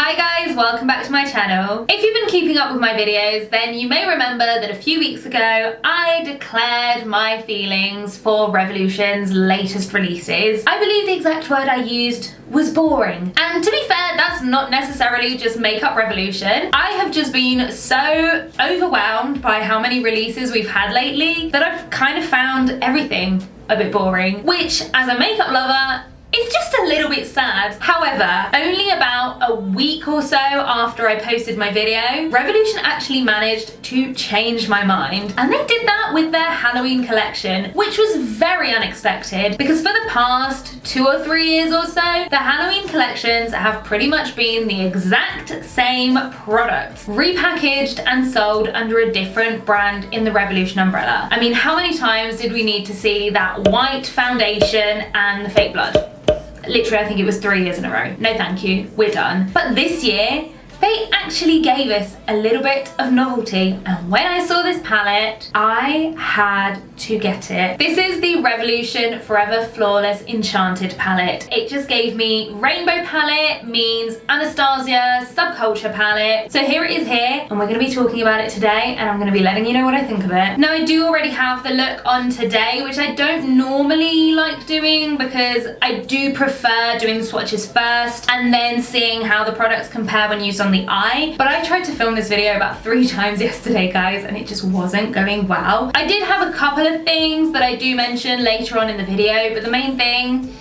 Hi guys, welcome back to my channel. If you've been keeping up with my videos, then you may remember that a few weeks ago I declared my feelings for Revolution's latest releases. I believe the exact word I used was boring. And to be fair, that's not necessarily just Makeup Revolution. I have just been so overwhelmed by how many releases we've had lately that I've kind of found everything a bit boring, which as a makeup lover, it's just a little bit sad. However, only about a week or so after I posted my video, Revolution actually managed to change my mind. And they did that with their Halloween collection, which was very unexpected because for the past 2 or 3 years or so, the Halloween collections have pretty much been the exact same product, repackaged and sold under a different brand in the Revolution umbrella. I mean, how many times did we need to see that white foundation and the fake blood? Literally, I think it was 3 years in a row. No thank you, we're done. But this year, they actually gave us a little bit of novelty. And when I saw this palette, I had to get it. This is the Revolution Forever Flawless Enchanted palette. It just gave me rainbow palette means Anastasia subculture palette. So here it is here, and we're gonna be talking about it today, and I'm gonna be letting you know what I think of it. Now I do already have the look on today, which I don't normally like doing because I do prefer doing the swatches first and then seeing how the products compare when used on the eye. But I tried to film this video about 3 times yesterday, guys, and it just wasn't going well. I did have a couple of things that I do mention later on in the video, but the main thing,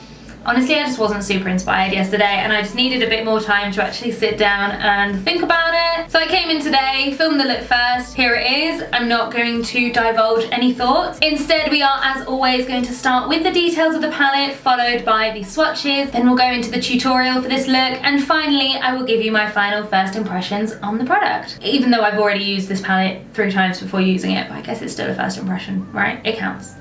honestly, I just wasn't super inspired yesterday and I just needed a bit more time to actually sit down and think about it. So I came in today, filmed the look first. Here it is. I'm not going to divulge any thoughts. Instead, we are, as always, going to start with the details of the palette, followed by the swatches. Then we'll go into the tutorial for this look. And finally, I will give you my final first impressions on the product. Even though I've already used this palette 3 times before using it, but I guess it's still a first impression, right? It counts.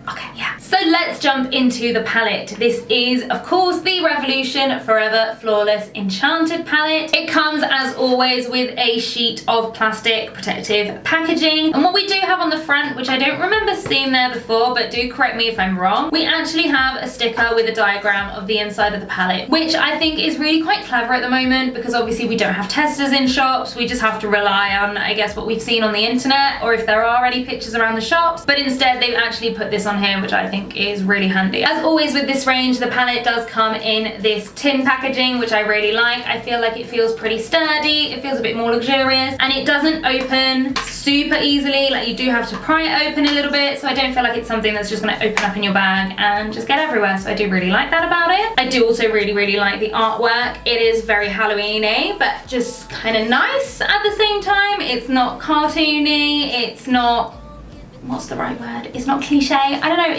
Okay, yeah. So let's jump into the palette. This is, of course, the Revolution Forever Flawless Enchanted palette. It comes, as always, with a sheet of plastic protective packaging. And what we do have on the front, which I don't remember seeing there before, but do correct me if I'm wrong, we actually have a sticker with a diagram of the inside of the palette, which I think is really quite clever at the moment because obviously we don't have testers in shops. We just have to rely on, I guess, what we've seen on the internet or if there are any pictures around the shops. But instead, they've actually put this on here, which I think is really handy. As always with this range, the palette does come in this tin packaging, which I really like. I feel like it feels pretty sturdy, it feels a bit more luxurious, and it doesn't open super easily. Like, you do have to pry it open a little bit, so I don't feel like it's something that's just going to open up in your bag and just get everywhere, so I do really like that about it. I do also really like the artwork. It is very Halloween-y, but just kind of nice at the same time. It's not cartoony, it's not, what's the right word? It's not cliche. I don't know,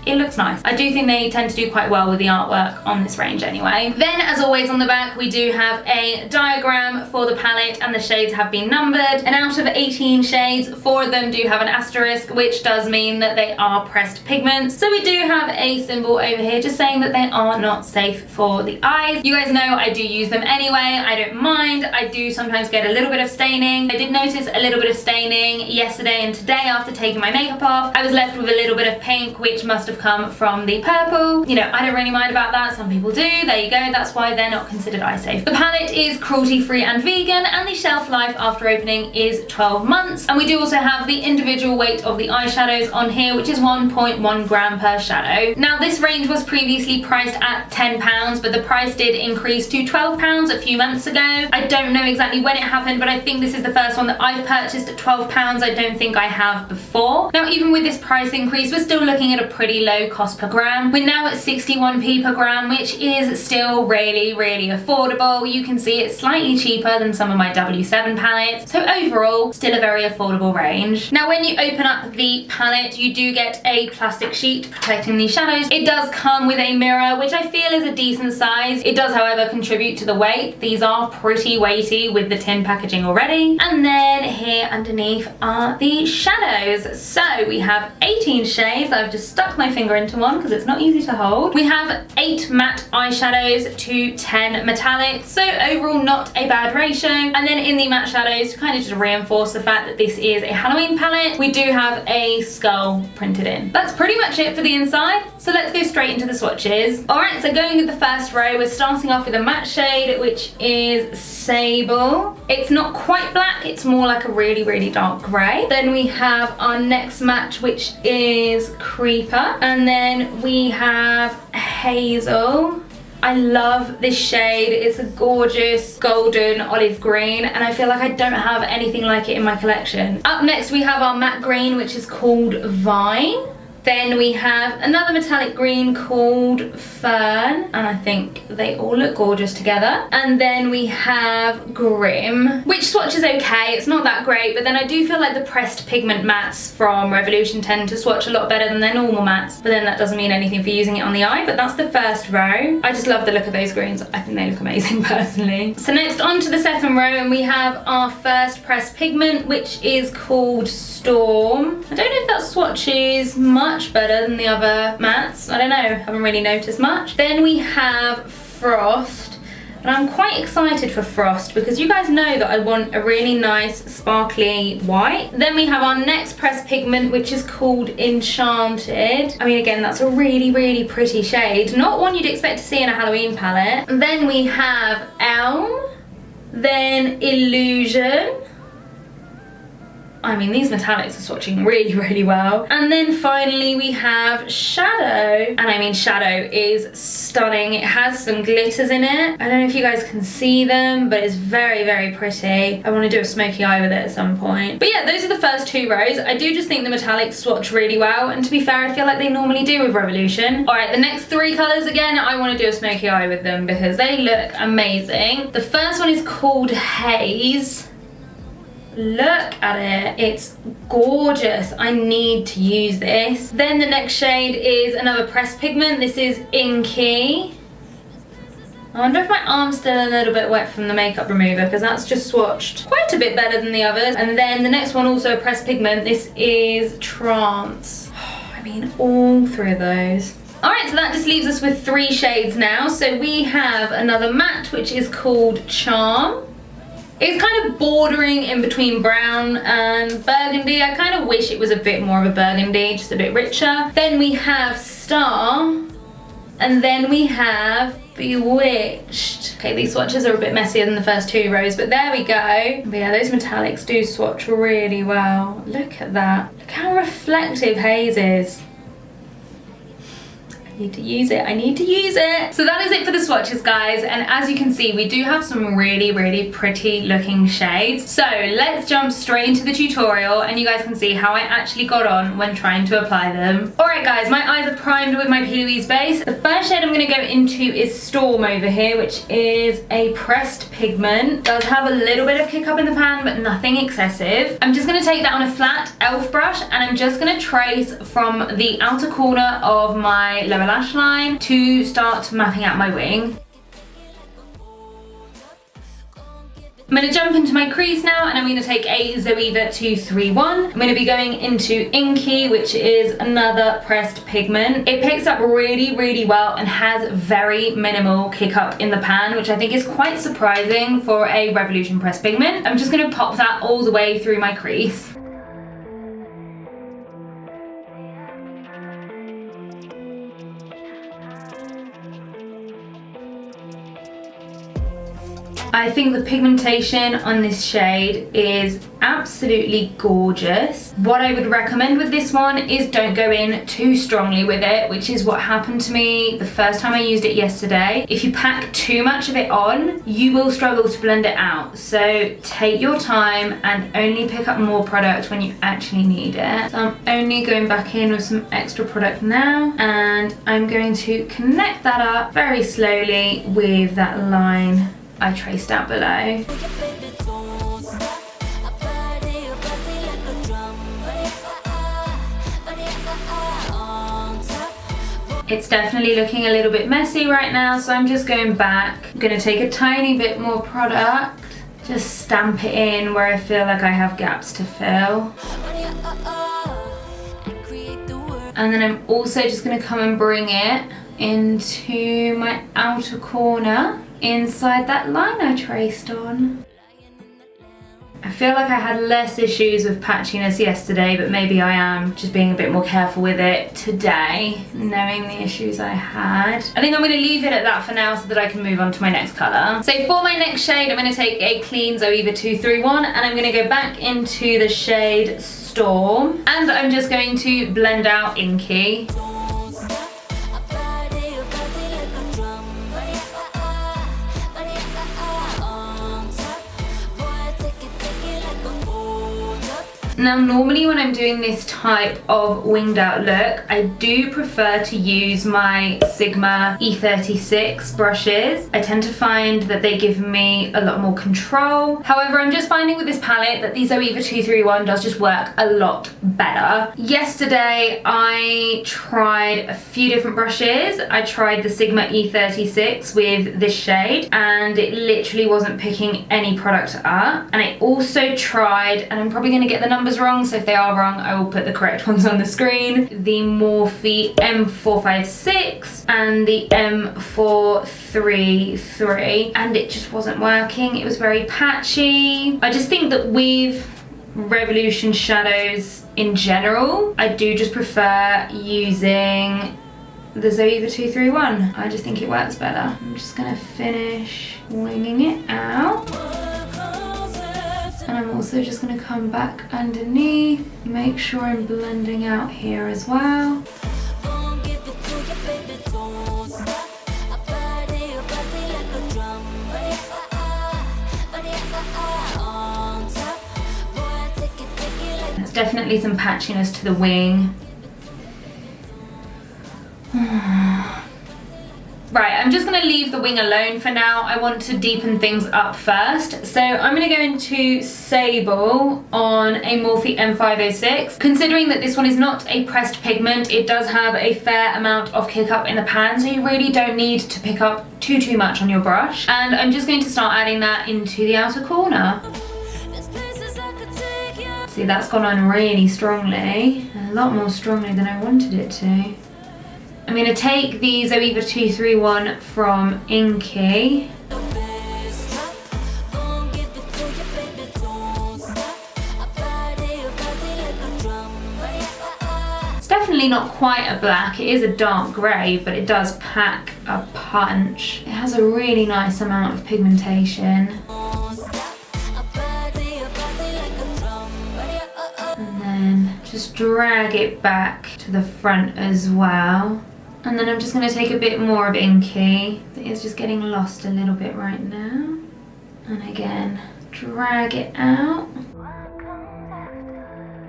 it looks nice. I do think they tend to do quite well with the artwork on this range anyway. Then, as always, on the back, we do have a diagram for the palette and the shades have been numbered. And out of 18 shades, 4 of them do have an asterisk, which does mean that they are pressed pigments. So we do have a symbol over here just saying that they are not safe for the eyes. You guys know I do use them anyway. I don't mind. I do sometimes get a little bit of staining. I did notice a little bit of staining yesterday and today after taking my makeup off. I was left with a little bit of pink, which must have come from the purple. You know, I don't really mind about that. Some people do. There you go. That's why they're not considered eye safe. The palette is cruelty-free and vegan, and the shelf life after opening is 12 months. And we do also have the individual weight of the eyeshadows on here, which is 1.1 gram per shadow. Now, this range was previously priced at £10, but the price did increase to £12 a few months ago. I don't know exactly when it happened, but I think this is the first one that I've purchased at £12. I don't think I have before. Now, even with this price increase, we're still looking at a pretty low cost per gram. We're now at 61p per gram, which is still really affordable. You can see it's slightly cheaper than some of my W7 palettes. So overall, still a very affordable range. Now, when you open up the palette, you do get a plastic sheet protecting the shadows. It does come with a mirror, which I feel is a decent size. It does, however, contribute to the weight. These are pretty weighty with the tin packaging already. And then here underneath are the shadows. So we have 18 shades. I've just stuck my finger into one because it's not easy to hold. We have 8 matte eyeshadows to 10 metallics. So overall not a bad ratio. And then in the matte shadows, to kind of just reinforce the fact that this is a Halloween palette, we do have a skull printed in. That's pretty much it for the inside. So let's go straight into the swatches. All right, so going with the first row, we're starting off with a matte shade, which is Sable. It's not quite black, it's more like a really, really dark grey. Then we have our next matte, which is Creeper. And then we have Hazel. I love this shade. It's a gorgeous golden olive green, and I feel like I don't have anything like it in my collection. Up next we have our matte green, which is called Vine. Then we have another metallic green called Fern, and I think they all look gorgeous together. And then we have Grim, which swatch is okay, it's not that great, but then I do feel like the pressed pigment mattes from Revolution tend to swatch a lot better than their normal mattes, but then that doesn't mean anything for using it on the eye. But that's the first row. I just love the look of those greens. I think they look amazing personally. So next on to the second row, and we have our first pressed pigment, which is called Storm. I don't know if that swatches much better than the other mattes. I don't know, haven't really noticed much. Then we have Frost, and I'm quite excited for Frost because you guys know that I want a really nice sparkly white. Then we have our next pressed pigment, which is called Enchanted. I mean, again, that's a really, really pretty shade. Not one you'd expect to see in a Halloween palette. And then we have Elm, then Illusion. I mean, these metallics are swatching really, really well. And then finally we have Shadow. And I mean, Shadow is stunning. It has some glitters in it. I don't know if you guys can see them, but it's very, very pretty. I want to do a smoky eye with it at some point. But yeah, those are the first 2 rows. I do just think the metallics swatch really well. And to be fair, I feel like they normally do with Revolution. All right, the next 3 colors, again, I want to do a smoky eye with them because they look amazing. The first one is called Haze. Look at it, it's gorgeous. I need to use this. Then the next shade is another pressed pigment. This is Inky. I wonder if my arm's still a little bit wet from the makeup remover because that's just swatched quite a bit better than the others. And then the next one, also a pressed pigment. This is Trance. I mean, all 3 of those. Alright, so that just leaves us with 3 shades now. So we have another matte, which is called Charm. It's kind of bordering in between brown and burgundy. I kind of wish it was a bit more of a burgundy, just a bit richer. Then we have Star, and then we have Bewitched. Okay, these swatches are a bit messier than the first 2 rows, but there we go. But yeah, those metallics do swatch really well. Look at that. Look how reflective Haze is. I need to use it, I need to use it. So that is it for the swatches, guys, and as you can see, we do have some really, really pretty looking shades. So let's jump straight into the tutorial and you guys can see how I actually got on when trying to apply them. Alright guys, my eyes are primed with my P. Louise base. The first shade I'm going to go into is Storm over here, which is a pressed pigment. It does have a little bit of kick up in the pan, but nothing excessive. I'm just going to take that on a flat e.l.f. brush and I'm just going to trace from the outer corner of my lower lash line to start mapping out my wing. I'm going to jump into my crease now and I'm going to take a Zoeva 231. I'm going to be going into Inky, which is another pressed pigment. It picks up really, really well and has very minimal kick up in the pan, which I think is quite surprising for a Revolution pressed pigment. I'm just going to pop that all the way through my crease. I think the pigmentation on this shade is absolutely gorgeous. What I would recommend with this one is don't go in too strongly with it, which is what happened to me the first time I used it yesterday. If you pack too much of it on, you will struggle to blend it out. So take your time and only pick up more product when you actually need it. So I'm only going back in with some extra product now, and I'm going to connect that up very slowly with that line I traced out below. It's definitely looking a little bit messy right now, so I'm just going back. I'm gonna take a tiny bit more product, just stamp it in where I feel like I have gaps to fill. And then I'm also just gonna come and bring it into my outer corner inside that line I traced on. I feel like I had less issues with patchiness yesterday, but maybe I am just being a bit more careful with it today, knowing the issues I had. I think I'm going to leave it at that for now so that I can move on to my next colour. So for my next shade, I'm going to take a clean Zoeva 231 and I'm going to go back into the shade Storm, and I'm just going to blend out Inky. Now normally when I'm doing this type of winged out look, I do prefer to use my Sigma E36 brushes. I tend to find that they give me a lot more control. However, I'm just finding with this palette that the Zoeva 231 does just work a lot better. Yesterday I tried a few different brushes. I tried the Sigma E36 with this shade and it literally wasn't picking any product up. And I also tried, and I'm probably going to get the numbers wrong, so if they are wrong I will put the correct ones on the screen, the Morphe M456 and the M433, and it just wasn't working. It was very patchy. I just think that with Revolution shadows in general, I do just prefer using the Zoeva 231. I just think it works better. I'm just gonna finish winging it out. And I'm also just going to come back underneath, make sure I'm blending out here as well. There's definitely some patchiness to the wing. Right, I'm just going to leave the wing alone for now. I want to deepen things up first. So I'm going to go into Sable on a Morphe M506. Considering that this one is not a pressed pigment, it does have a fair amount of kick up in the pan, so you really don't need to pick up too much on your brush. And I'm just going to start adding that into the outer corner. See, that's gone on really strongly, a lot more strongly than I wanted it to. I'm going to take the Zoeva 231 from Inky. It's definitely not quite a black, it is a dark grey, but it does pack a punch. It has a really nice amount of pigmentation. And then just drag it back to the front as well. And then I'm just going to take a bit more of Inky. It is just getting lost a little bit right now. And again, drag it out.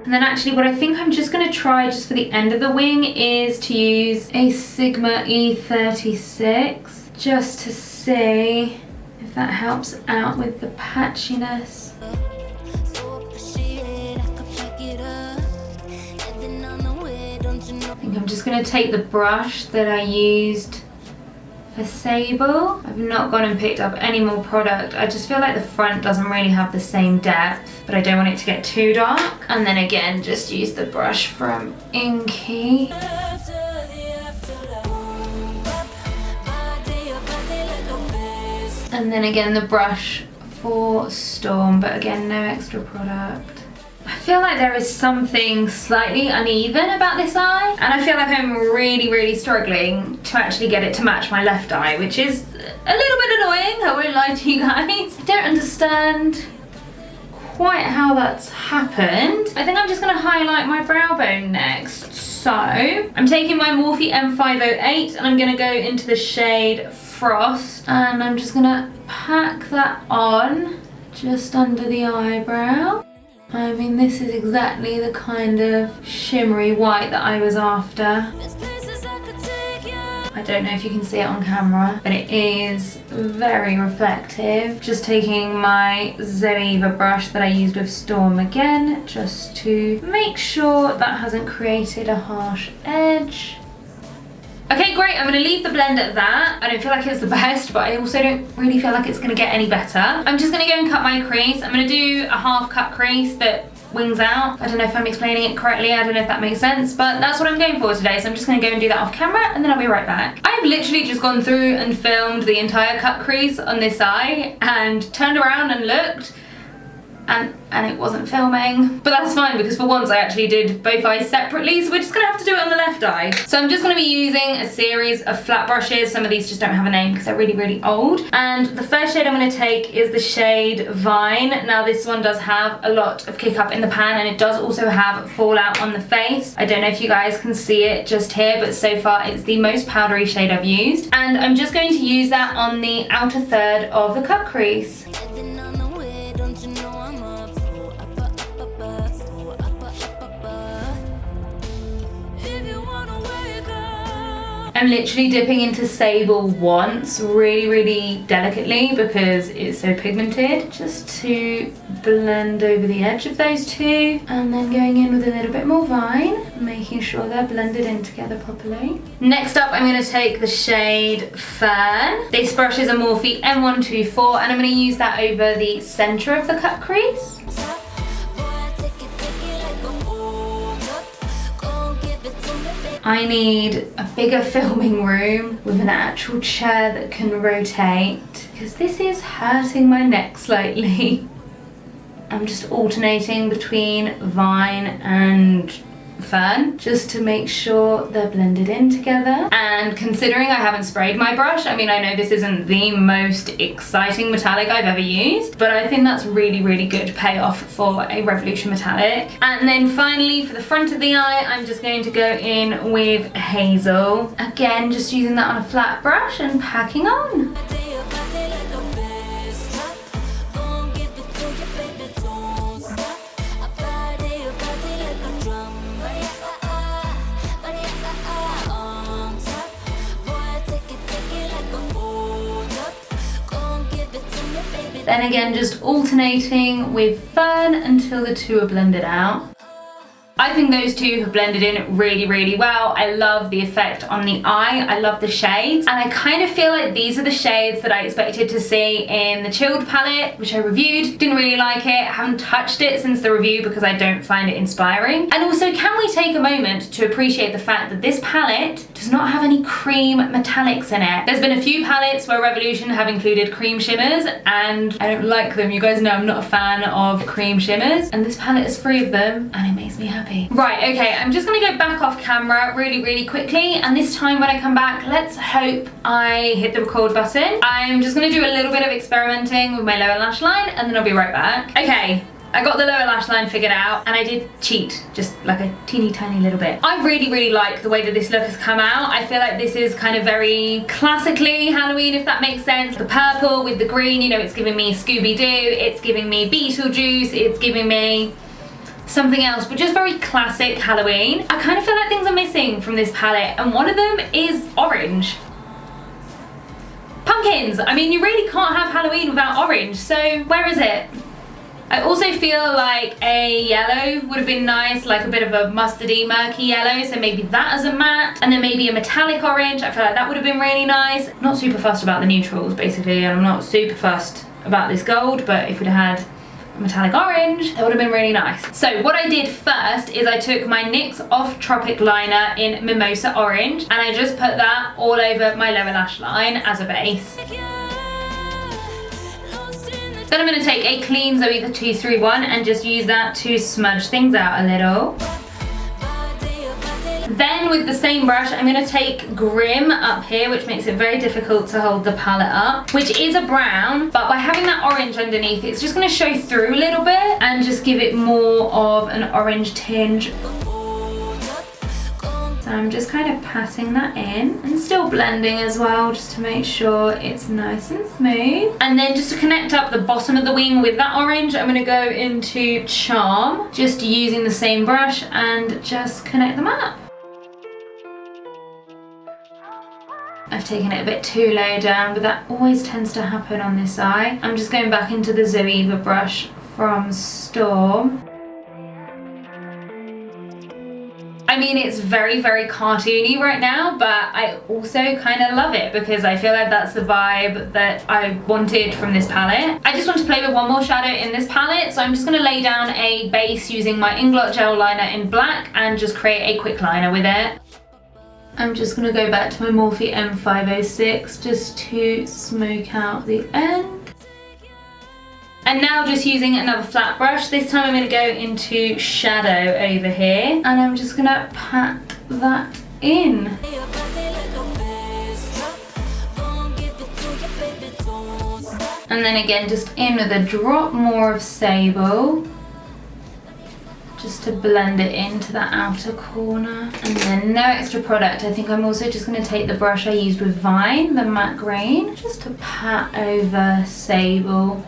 And then actually what I think I'm just going to try just for the end of the wing is to use a Sigma E36 just to see if that helps out with the patchiness. I think I'm just going to take the brush that I used for Sable. I've not gone and picked up any more product. I just feel like the front doesn't really have the same depth, but I don't want it to get too dark. And then again, just use the brush from Inky. And then again, the brush for Storm, but again, no extra product. I feel like there is something slightly uneven about this eye, and I feel like I'm really struggling to actually get it to match my left eye, which is a little bit annoying, I won't lie to you guys. I don't understand quite how that's happened. I think I'm just going to highlight my brow bone next. So I'm taking my Morphe M508 and I'm going to go into the shade Frost, and I'm just going to pack that on just under the eyebrow. I mean, this is exactly the kind of shimmery white that I was after. I don't know if you can see it on camera, but it is very reflective. Just taking my Zoeva brush that I used with Storm again, just to make sure that hasn't created a harsh edge. Okay, great, I'm going to leave the blend at that. I don't feel like it's the best, but I also don't really feel like it's going to get any better. I'm just going to go and cut my crease. I'm going to do a half cut crease that wings out. I don't know if I'm explaining it correctly, I don't know if that makes sense, but that's what I'm going for today, so I'm just gonna go and do that off camera and then I'll be right back. I've literally just gone through and filmed the entire cut crease on this eye and turned around and looked and it wasn't filming. But that's fine because for once I actually did both eyes separately, so we're just gonna have to do it on the left eye. So I'm just gonna be using a series of flat brushes. Some of these just don't have a name because they're really, really old. And the first shade I'm gonna take is the shade Vine. Now this one does have a lot of kick up in the pan and it does also have fallout on the face. I don't know if you guys can see it just here, but so far it's the most powdery shade I've used. And I'm just going to use that on the outer third of the cut crease. I'm literally dipping into Sable once, really, really delicately because it's so pigmented, just to blend over the edge of those two, and then going in with a little bit more Vine, making sure they're blended in together properly. Next up, I'm going to take the shade Fern. This brush is a Morphe M124 and I'm going to use that over the center of the cut crease. I need a bigger filming room with an actual chair that can rotate because this is hurting my neck slightly. I'm just alternating between Vine and Fern just to make sure they're blended in together. And considering I haven't sprayed my brush, I mean, I know this isn't the most exciting metallic I've ever used, but I think that's really, really good payoff for a Revolution metallic. And then finally for the front of the eye, I'm just going to go in with Hazel. Again, just using that on a flat brush and packing on. Then again, just alternating with Fern until the two are blended out. I think those two have blended in really, really well. I love the effect on the eye. I love the shades. And I kind of feel like these are the shades that I expected to see in the Chilled palette, which I reviewed. Didn't really like it. I haven't touched it since the review because I don't find it inspiring. And also, can we take a moment to appreciate the fact that this palette does not have any cream metallics in it. There's been a few palettes where Revolution have included cream shimmers and I don't like them. You guys know I'm not a fan of cream shimmers, and this palette is free of them and it makes me happy. Right, okay, I'm just gonna go back off camera really, really quickly, and this time when I come back, let's hope I hit the record button. I'm just gonna do a little bit of experimenting with my lower lash line and then I'll be right back. Okay. I got the lower lash line figured out and I did cheat just like a teeny tiny little bit. I really, really like the way that this look has come out. I feel like this is kind of very classically Halloween, if that makes sense. The purple with the green, you know, it's giving me Scooby-Doo, it's giving me Beetlejuice, it's giving me something else, but just very classic Halloween. I kind of feel like things are missing from this palette and one of them is orange. Pumpkins! I mean, you really can't have Halloween without orange, so where is it? I also feel like a yellow would have been nice, like a bit of a mustardy, murky yellow, so maybe that as a matte, and then maybe a metallic orange. I feel like that would have been really nice. Not super fussed about the neutrals, basically, and I'm not super fussed about this gold, but if we'd had a metallic orange, that would have been really nice. So what I did first is I took my NYX Off Tropic liner in Mimosa Orange, and I just put that all over my lower lash line as a base. Then I'm going to take a clean Zoe the 231 and just use that to smudge things out a little. Then with the same brush, I'm going to take Grim up here, which makes it very difficult to hold the palette up, which is a brown, but by having that orange underneath, it's just going to show through a little bit and just give it more of an orange tinge. So I'm just kind of patting that in and still blending as well, just to make sure it's nice and smooth. And then just to connect up the bottom of the wing with that orange, I'm going to go into Charm, just using the same brush and just connect them up. I've taken it a bit too low down, but that always tends to happen on this eye. I'm just going back into the Zoeva brush from Storm. I I mean, it's very, very cartoony right now, but I also kind of love it because I feel like that's the vibe that I wanted from this palette. I just want to play with one more shadow in this palette, so I'm just going to lay down a base using my Inglot gel liner in black and just create a quick liner with it. I'm just going to go back to my Morphe M506 just to smoke out the end. And now just using another flat brush, this time I'm going to go into shadow over here, and I'm just going to pat that in. And then again, just in with a drop more of Sable, just to blend it into that outer corner. And then no extra product. I think I'm also just going to take the brush I used with Vine, the matte green, just to pat over Sable.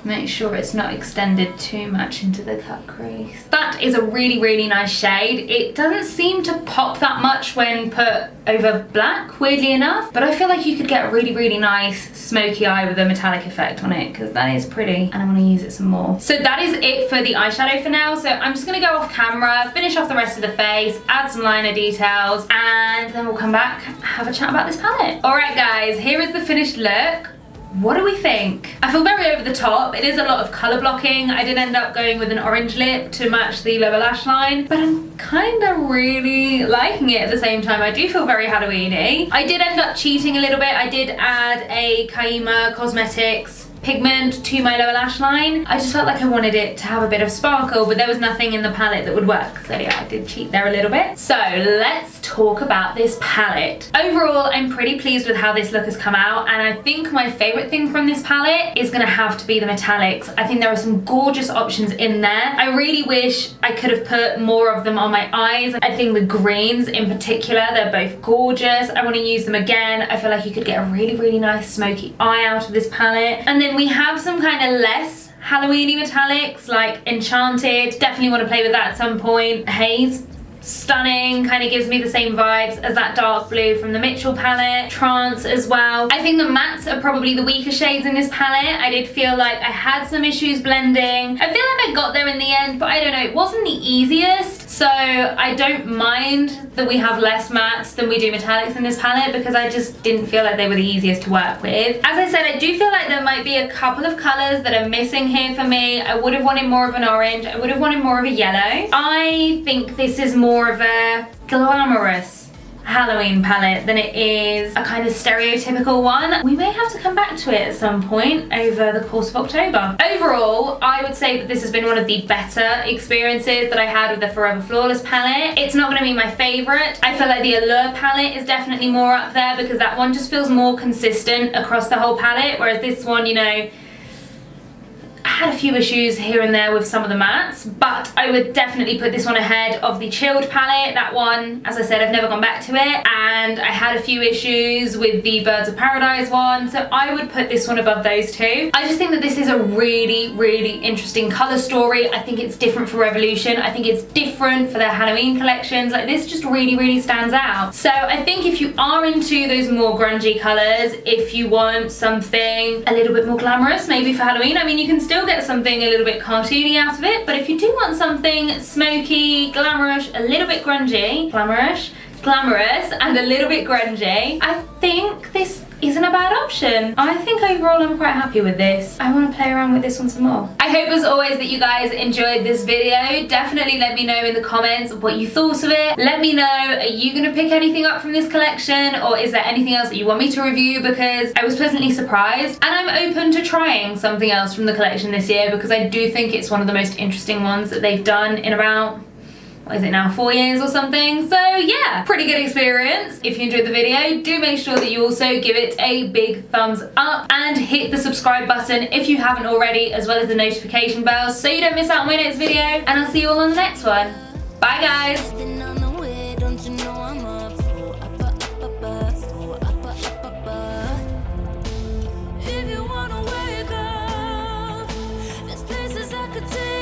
Make sure it's not extended too much into the cut crease. That is a really, really nice shade. It doesn't seem to pop that much when put over black, weirdly enough, but I feel like you could get a really, really nice smoky eye with a metallic effect on it, because that is pretty, and I want to use it some more. So that is it for the eyeshadow for now. So I'm just going to go off camera, finish off the rest of the face, add some liner details, and then we'll come back, have a chat about this palette. All right, guys, here is the finished look. What do we think? I feel very over the top. It is a lot of colour blocking. I did end up going with an orange lip to match the lower lash line, but I'm kind of really liking it at the same time. I do feel very Halloween-y. I did end up cheating a little bit. I did add a Kaima Cosmetics pigment to my lower lash line. I just felt like I wanted it to have a bit of sparkle, but there was nothing in the palette that would work. So yeah, I did cheat there a little bit. So let's talk about this palette. Overall, I'm pretty pleased with how this look has come out, and I think my favorite thing from this palette is gonna have to be the metallics. I think there are some gorgeous options in there. I really wish I could have put more of them on my eyes. I think the greens in particular, they're both gorgeous. I want to use them again. I feel like you could get a really, really nice smoky eye out of this palette. And then we have some kind of less Halloween-y metallics like Enchanted. Definitely want to play with that at some point. Haze, stunning, kind of gives me the same vibes as that dark blue from the Mitchell palette. Trance as well. I think the mattes are probably the weaker shades in this palette. I did feel like I had some issues blending. I feel like I got there in the end, but I don't know, it wasn't the easiest. So I don't mind that we have less mattes than we do metallics in this palette, because I just didn't feel like they were the easiest to work with. As I said, I do feel like there might be a couple of colours that are missing here for me. I would have wanted more of an orange. I would have wanted more of a yellow. I think this is more of a glamorous Halloween palette than it is a kind of stereotypical one. We may have to come back to it at some point over the course of October. Overall, I would say that this has been one of the better experiences that I had with the Forever Flawless palette. It's not going to be my favourite. I feel like the Allure palette is definitely more up there, because that one just feels more consistent across the whole palette, whereas this one, you know, I had a few issues here and there with some of the mattes, but I would definitely put this one ahead of the Chilled palette. That one, as I said, I've never gone back to it, and I had a few issues with the Birds of Paradise one, so I would put this one above those two. I just think that this is a really, really interesting colour story. I think it's different for Revolution. I think it's different for their Halloween collections. Like, this just really, really stands out. So I think if you are into those more grungy colours, if you want something a little bit more glamorous, maybe for Halloween, I mean, you can still get something a little bit cartoony out of it, but if you do want something smoky, glamorous, a little bit grungy, glamorous, and a little bit grungy, I think this isn't a bad option. I think overall I'm quite happy with this. I want to play around with this one some more. I hope as always that you guys enjoyed this video. Definitely let me know in the comments what you thought of it. Let me know, are you going to pick anything up from this collection, or is there anything else that you want me to review, because I was pleasantly surprised, and I'm open to trying something else from the collection this year, because I do think it's one of the most interesting ones that they've done in about, what is it now, 4 years or something. So yeah, pretty good experience. If you enjoyed the video, do make sure that you also give it a big thumbs up and hit the subscribe button if you haven't already, as well as the notification bell, so you don't miss out on my next video, and I'll see you all on the next one. Bye guys. If you wanna wake up, there's places I could take.